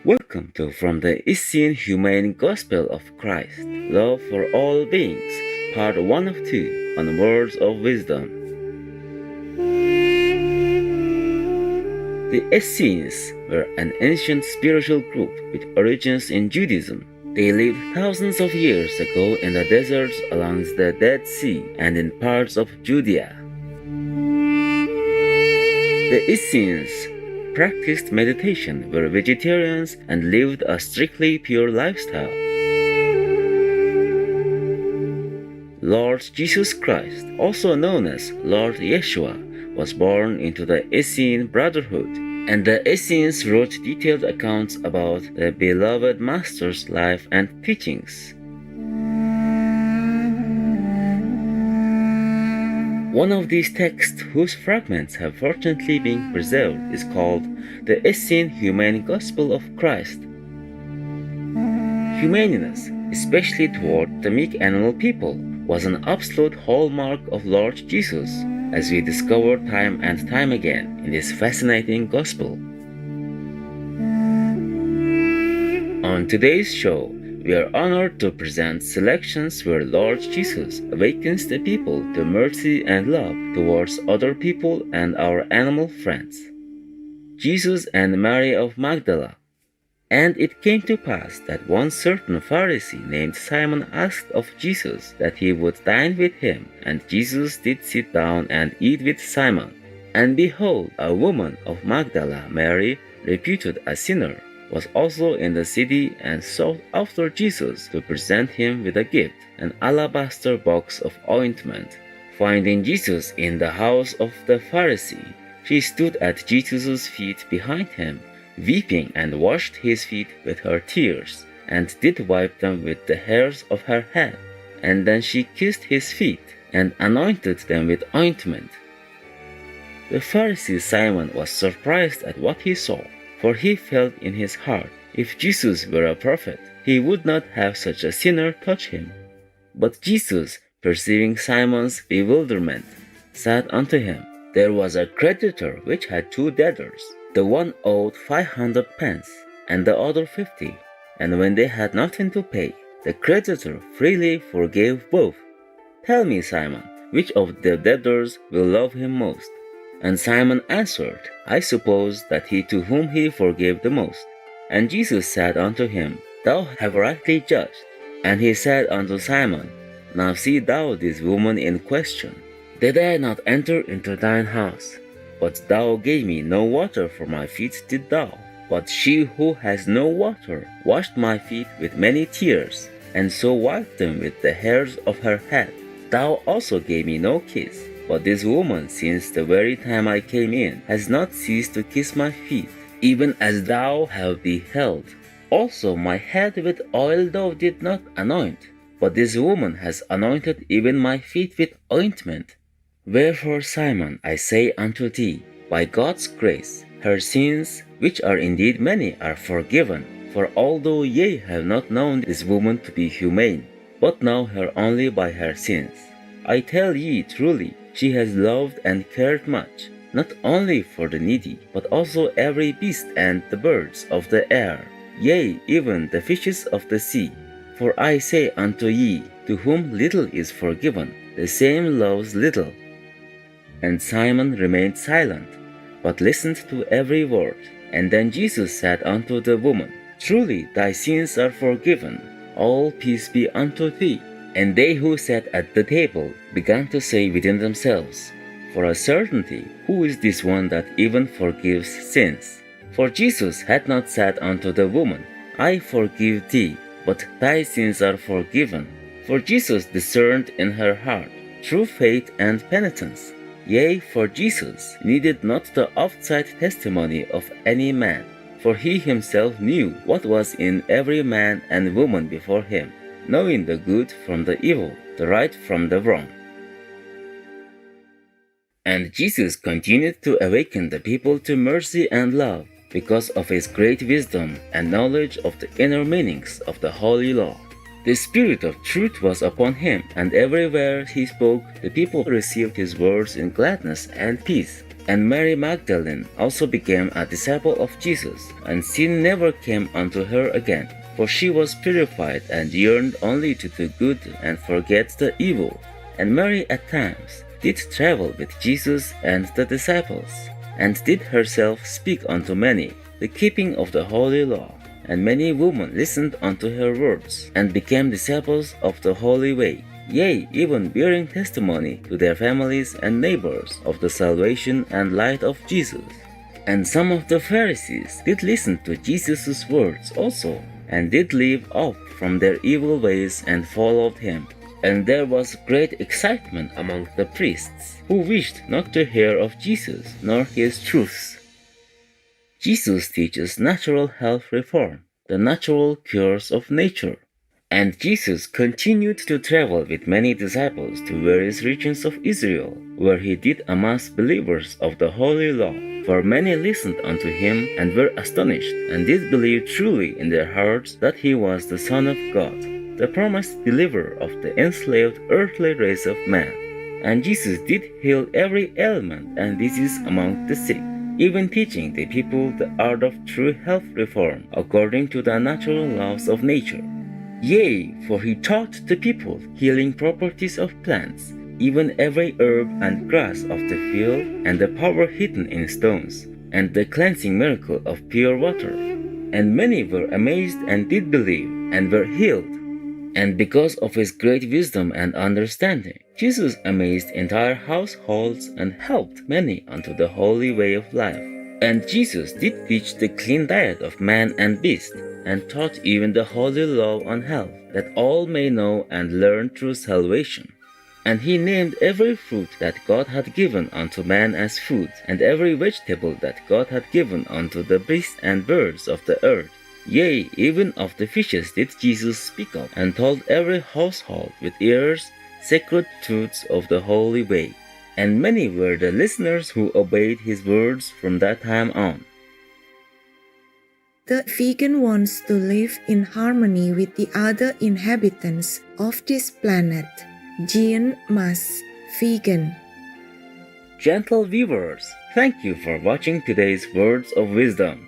Welcome to From the Essene Humane Gospel of Christ, Love for All Beings, Part 1 of 2, on Words of Wisdom. The Essenes were an ancient spiritual group with origins in Judaism. They lived thousands of years ago in the deserts along the Dead Sea and in parts of Judea. The Essenes practiced meditation, were vegetarians, and lived a strictly pure lifestyle. Lord Jesus Christ, also known as Lord Yeshua, was born into the Essene Brotherhood, and the Essenes wrote detailed accounts about the beloved Master's life and teachings. One of these texts, whose fragments have fortunately been preserved, is called the Essene Humane Gospel of Christ. Humaneness, especially toward the meek animal people, was an absolute hallmark of Lord Jesus, as we discover time and time again in this fascinating gospel. On today's show, we are honored to present selections where Lord Jesus awakens the people to mercy and love towards other people and our animal friends. Jesus and Mary of Magdala. And it came to pass that one certain Pharisee named Simon asked of Jesus that he would dine with him, and Jesus did sit down and eat with Simon. And behold, a woman of Magdala, Mary, reputed a sinner, was also in the city and sought after Jesus to present him with a gift, an alabaster box of ointment. Finding Jesus in the house of the Pharisee, she stood at Jesus' feet behind him, weeping, and washed his feet with her tears, and did wipe them with the hairs of her head. And then she kissed his feet, and anointed them with ointment. The Pharisee Simon was surprised at what he saw, for he felt in his heart, if Jesus were a prophet, he would not have such a sinner touch him. But Jesus, perceiving Simon's bewilderment, said unto him, There was a creditor which had 2 debtors. The one owed 500 pence, and the other 50. And when they had nothing to pay, the creditor freely forgave both. Tell me, Simon, which of the debtors will love him most? And Simon answered, I suppose that he to whom he forgave the most. And Jesus said unto him, Thou hast rightly judged. And he said unto Simon, Now see thou this woman in question. Did I not enter into thine house? But thou gave me no water for my feet, did thou? But she who has no water washed my feet with many tears, and so wiped them with the hairs of her head. Thou also gave me no kiss. But this woman, since the very time I came in, has not ceased to kiss my feet, even as thou hast beheld. Also my head with oil thou did not anoint, but this woman has anointed even my feet with ointment. Wherefore, Simon, I say unto thee, by God's grace, her sins, which are indeed many, are forgiven. For although ye have not known this woman to be humane, but know her only by her sins, I tell ye truly, she has loved and cared much, not only for the needy, but also every beast and the birds of the air, yea, even the fishes of the sea. For I say unto ye, to whom little is forgiven, the same loves little. And Simon remained silent, but listened to every word. And then Jesus said unto the woman, Truly thy sins are forgiven, all peace be unto thee. And they who sat at the table began to say within themselves, For a certainty, who is this one that even forgives sins? For Jesus had not said unto the woman, I forgive thee, but thy sins are forgiven. For Jesus discerned in her heart true faith and penitence. Yea, for Jesus needed not the outside testimony of any man, for he himself knew what was in every man and woman before him, knowing the good from the evil, the right from the wrong. And Jesus continued to awaken the people to mercy and love because of his great wisdom and knowledge of the inner meanings of the Holy Law. The Spirit of truth was upon him, and everywhere he spoke, the people received his words in gladness and peace. And Mary Magdalene also became a disciple of Jesus, and sin never came unto her again, for she was purified and yearned only to do good and forget the evil. And Mary at times did travel with Jesus and the disciples, and did herself speak unto many the keeping of the holy law. And many women listened unto her words, and became disciples of the holy way, yea, even bearing testimony to their families and neighbors of the salvation and light of Jesus. And some of the Pharisees did listen to Jesus' words also, and did leave off from their evil ways and followed him. And there was great excitement among the priests, who wished not to hear of Jesus nor his truths. Jesus teaches natural health reform, the natural cures of nature. And Jesus continued to travel with many disciples to various regions of Israel, where he did amass believers of the holy law. For many listened unto him and were astonished, and did believe truly in their hearts that he was the Son of God, the promised deliverer of the enslaved earthly race of man. And Jesus did heal every ailment and disease among the sick, even teaching the people the art of true health reform according to the natural laws of nature. Yea, for he taught the people healing properties of plants, even every herb and grass of the field, and the power hidden in stones, and the cleansing miracle of pure water. And many were amazed and did believe, and were healed. And because of his great wisdom and understanding, Jesus amazed entire households and helped many unto the holy way of life. And Jesus did teach the clean diet of man and beast, and taught even the holy law on health, that all may know and learn true salvation. And he named every fruit that God had given unto man as food, and every vegetable that God had given unto the beasts and birds of the earth. Yea, even of the fishes did Jesus speak of, and told every household with ears sacred truths of the holy way. And many were the listeners who obeyed his words from that time on. The vegan wants to live in harmony with the other inhabitants of this planet. Jean Mas, vegan. Gentle viewers, thank you for watching today's Words of Wisdom.